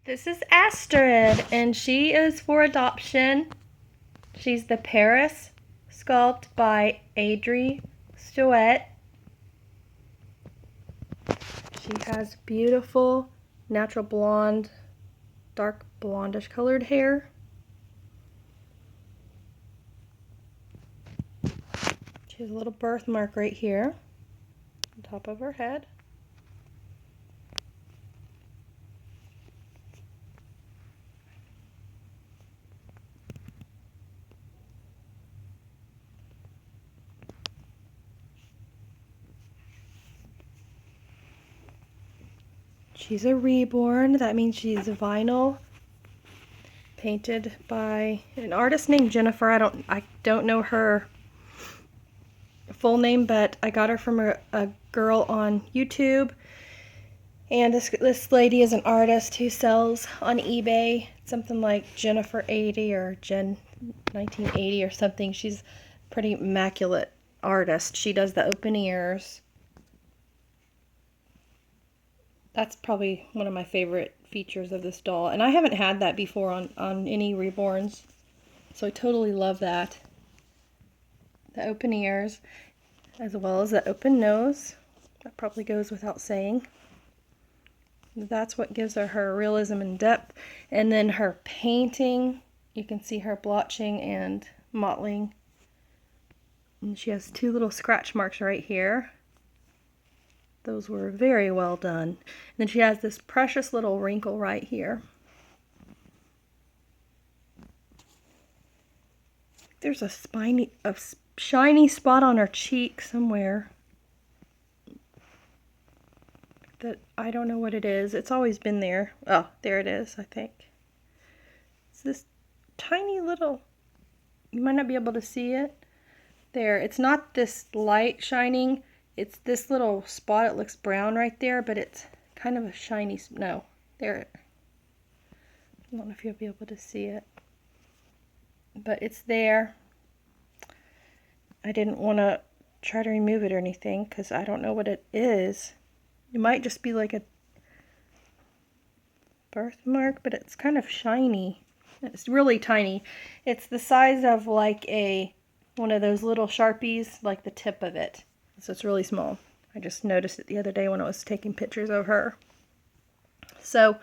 This is Astrid, and she is for adoption. She's the Paris Sculpt by Soete. She has beautiful, natural blonde, dark blondish colored hair. She has a little birthmark right here on top of her head. She's a reborn. That means she's a vinyl, painted by an artist named Jennifer. I don't know her full name, but I got her from a girl on YouTube. And this lady is an artist who sells on eBay, something like Jennifer 80 or Jen 1980 or something. She's a pretty immaculate artist. She does the open ears. That's probably one of my favorite features of this doll. And I haven't had that before on any reborns. So I totally love that. The open ears, as well as the open nose. That probably goes without saying. That's what gives her realism and depth. And then her painting, you can see her blotching and mottling. And she has two little scratch marks right here. Those were very well done. And then she has this precious little wrinkle right here. There's a shiny spot on her cheek somewhere that I don't know what it is. It's always been there. Oh, there it is, I think. It's this tiny little, you might not be able to see it. There, it's not this light shining. It's this little spot. It looks brown right there, but it's kind of a shiny, no, there. I don't know if you'll be able to see it, but it's there. I didn't want to try to remove it or anything because I don't know what it is. It might just be like a birthmark, but it's kind of shiny. It's really tiny. It's the size of like one of those little Sharpies, like the tip of it. So it's really small. I just noticed it the other day when I was taking pictures of her. So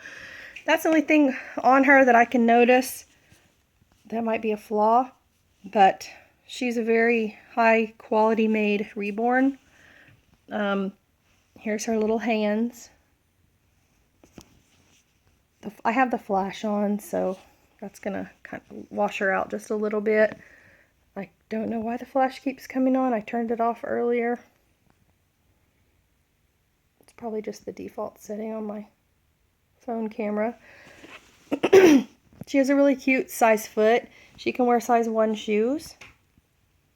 that's the only thing on her that I can notice that might be a flaw, but she's a very high quality made reborn. Here's her little hands. I have the flash on, so that's gonna kind of wash her out just a little bit. I don't know why the flash keeps coming on. I turned it off earlier. It's probably just the default setting on my phone camera. She has a really cute size foot. She can wear size 1 shoes,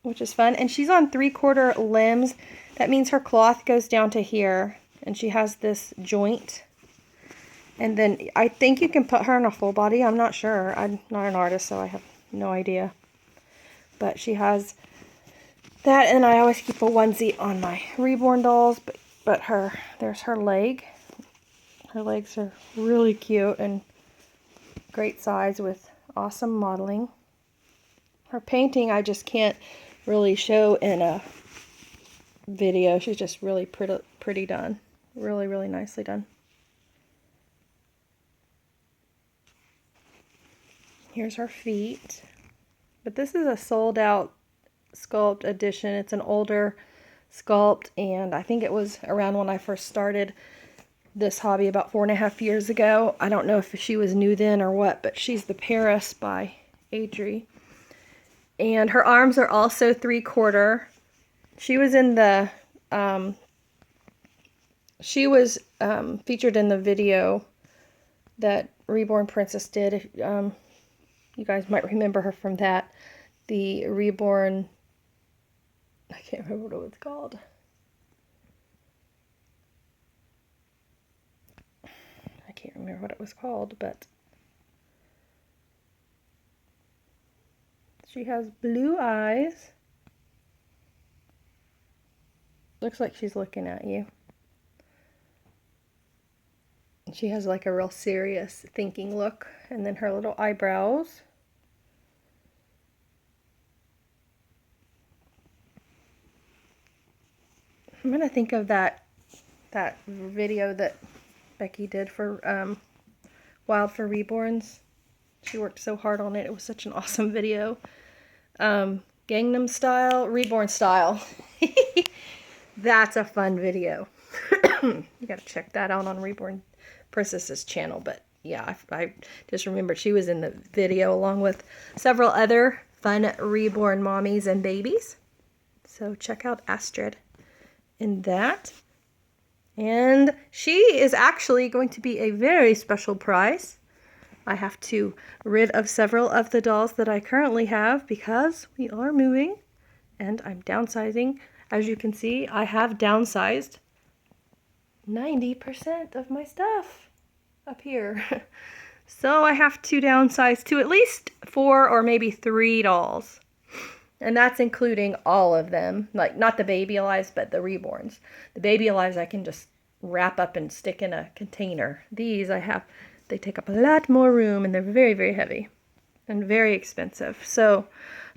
which is fun. And she's on 3/4 limbs. That means her cloth goes down to here. And she has this joint. And then I think you can put her in a full body. I'm not sure. I'm not an artist, so I have no idea. But she has that, and I always keep a onesie on my reborn dolls. But there's her leg. Her legs are really cute and great size with awesome modeling. Her painting I just can't really show in a video. She's just really pretty done. Really, really nicely done. Here's her feet. But this is a sold out Sculpt edition. It's an older Sculpt, and I think it was around when I first started this hobby about 4.5 years ago. I don't know if she was new then or what, but she's the Paris by Adri. And her arms are also 3/4. She was in the featured in the video that Reborn Princess did. You guys might remember her from that. The Reborn, I can't remember what it was called. I can't remember what it was called, but she has blue eyes. Looks like she's looking at you. She has like a real serious thinking look, and then her little eyebrows. I'm gonna think of that video that Becky did for Wild for Reborns. She worked so hard on it. It was such an awesome video. Gangnam Style, Reborn Style. That's a fun video. You gotta check that out on Reborn Princess's channel. But yeah, I just remembered she was in the video along with several other fun reborn mommies and babies. So check out Astrid in that. And she is actually going to be a very special price. I have to rid of several of the dolls that I currently have because we are moving and I'm downsizing. As you can see, I have downsized 90% of my stuff up here. So I have to downsize to at least 4 or maybe 3 dolls. And that's including all of them. Like, not the baby alives, but the reborns. The baby alives I can just wrap up and stick in a container. These they take up a lot more room and they're very, very heavy and very expensive. So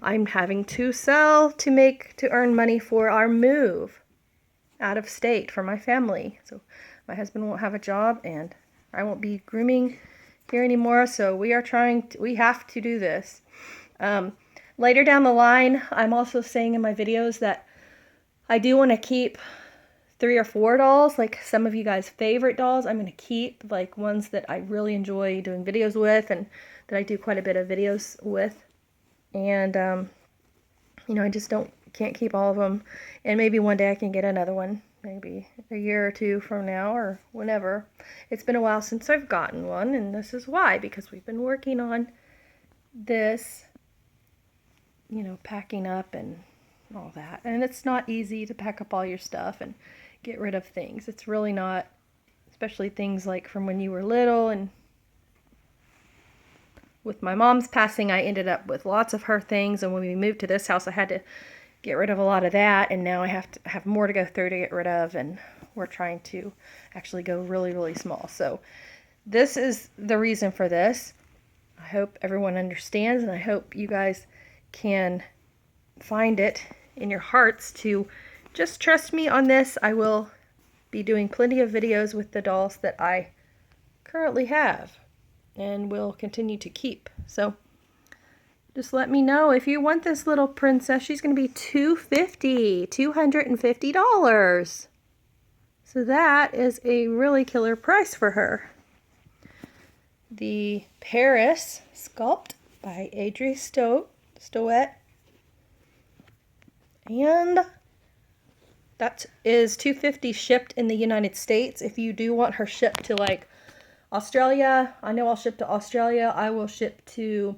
I'm having to sell to earn money for our move out of state for my family. So my husband won't have a job and I won't be grooming here anymore. So we have to do this. Later down the line, I'm also saying in my videos that I do want to keep 3 or 4 dolls, like some of you guys' favorite dolls. I'm going to keep like ones that I really enjoy doing videos with and that I do quite a bit of videos with. And, you know, I just can't keep all of them. And maybe one day I can get another one, maybe a year or 2 from now or whenever. It's been a while since I've gotten one, and this is why, because we've been working on this, you know, packing up and all that. And it's not easy to pack up all your stuff and get rid of things. It's really not, especially things like from when you were little. And with my mom's passing, I ended up with lots of her things. And when we moved to this house, I had to get rid of a lot of that. And now I have to have more to go through to get rid of. And we're trying to actually go really, really small. So this is the reason for this. I hope everyone understands, and I hope you guys can find it in your hearts to just trust me on this. I will be doing plenty of videos with the dolls that I currently have and will continue to keep. So just let me know if you want this little princess. She's going to be $250. So that is a really killer price for her. The Paris Sculpt by Adri Soete. And that is $250 shipped in the United States. If you do want her shipped to like Australia, I know I'll ship to Australia. I will ship to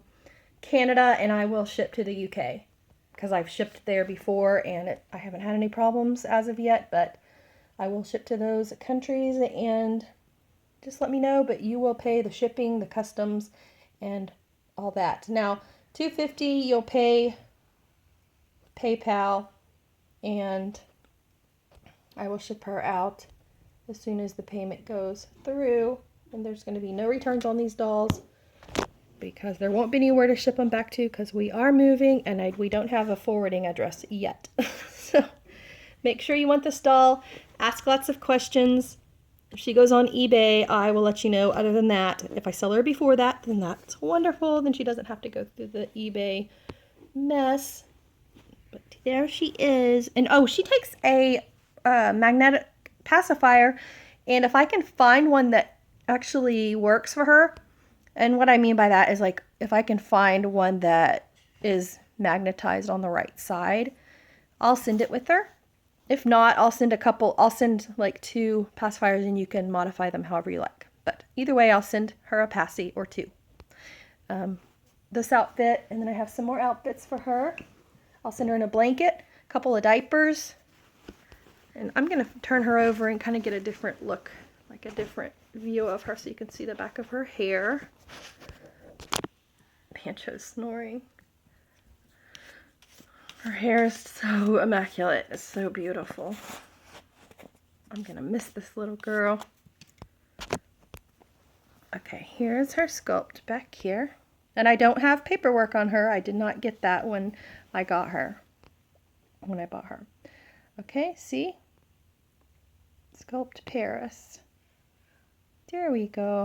Canada, and I will ship to the UK because I've shipped there before and I haven't had any problems as of yet, but I will ship to those countries, and just let me know, but you will pay the shipping, the customs, and all that. Now, $250 you'll pay PayPal, and I will ship her out as soon as the payment goes through. And there's going to be no returns on these dolls because there won't be anywhere to ship them back to because we are moving and we don't have a forwarding address yet. So make sure you want this doll. Ask lots of questions. If she goes on eBay, I will let you know. Other than that, if I sell her before that, then that's wonderful. Then she doesn't have to go through the eBay mess. But there she is. And oh, she takes a magnetic pacifier. And if I can find one that actually works for her, and what I mean by that is like if I can find one that is magnetized on the right side, I'll send it with her. If not, I'll send like 2 pacifiers and you can modify them however you like. But either way, I'll send her a passy or 2. This outfit, and then I have some more outfits for her. I'll send her in a blanket, a couple of diapers, and I'm going to turn her over and kind of get a different look, like a different view of her so you can see the back of her hair. Pancho's snoring. Her hair is so immaculate. It's so beautiful. I'm going to miss this little girl. Okay, here's her Sculpt back here. And I don't have paperwork on her. I did not get that when I got her, when I bought her. Okay, see? Sculpt Paris. There we go.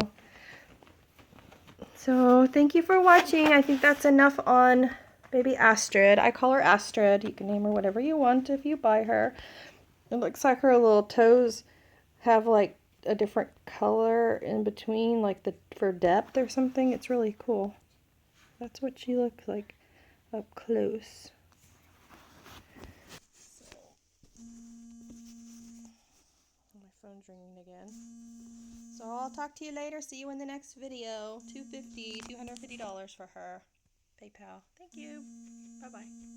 So thank you for watching. I think that's enough on baby Astrid. I call her Astrid. You can name her whatever you want if you buy her. It looks like her little toes have like a different color in between, like for depth or something. It's really cool. That's what she looks like up close. My phone's ringing again. So I'll talk to you later. See you in the next video. $250 for her. PayPal. Thank you. Bye-bye.